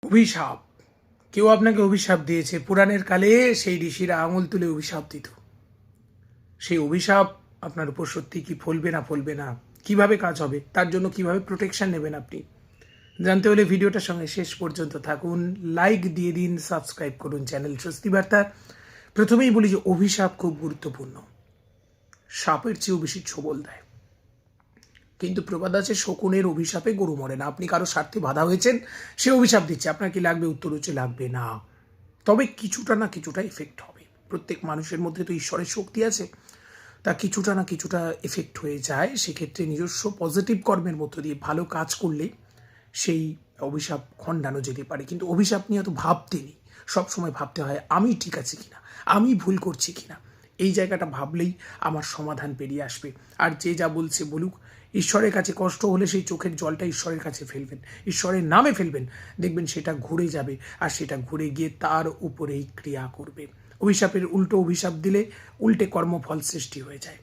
অভিশাপ। কেউ আপনাকে অভিশাপ দিয়েছে। পুরাণের কালে সেই ঋষিরা আঙুল তুলে অভিশাপ দিত। সেই অভিশাপ আপনার উপর সত্যি কি ফলবে না ফলবে না, কিভাবে কাজ হবে, তার জন্য কিভাবে প্রোটেকশন নেবেন আপনি জানতে হলে ভিডিওটার সঙ্গে শেষ পর্যন্ত থাকুন। লাইক দিয়ে দিন, সাবস্ক্রাইব করুন চ্যানেল স্বস্তি বার্তা। প্রথমেই বলি যে অভিশাপ খুব গুরুত্বপূর্ণ। সাপের চেয়েও বেশি ছোবল দেয়, কিন্তু প্রবাদ আছে শকুনের অভিশাপে গরু মরে না। আপনি কারো স্বার্থে বাধা হয়েছেন, সে অভিশাপ দিচ্ছে, আপনার কি লাগবে? উত্তর হচ্ছে লাগবে না। তবে কিছুটা না কিছুটা এফেক্ট হবে। প্রত্যেক মানুষের মধ্যে তো ঈশ্বরের শক্তি আছে, তা কিছুটা না কিছুটা এফেক্ট হয়ে যায়। সেক্ষেত্রে নিজস্ব পজিটিভ কর্মের মধ্য দিয়ে ভালো কাজ করলে সেই অভিশাপ খণ্ডানো যেতে পারে। কিন্তু অভিশাপ নিয়ে তো ভাবতে নেই, সবসময় ভাবতে হয় আমি ঠিক আছে কিনা, আমি ভুল করছি কিনা। এই জায়গাটা ভাবলেই আমার সমাধান পেরিয়ে আসবে। আর যে যা বলছে বলুক, ঈশ্বরের কাছে কষ্ট হলে সেই চোখের জলটা ঈশ্বরের কাছে ফেলবেন, ঈশ্বরের নামে ফেলবেন, দেখবেন সেটা ঘুরে যাবে। আর সেটা ঘুরে গিয়ে তার উপরেই ক্রিয়া করবে। অভিশাপের উল্টো অভিশাপ দিলে উল্টে কর্মফল সৃষ্টি হয়ে যায়।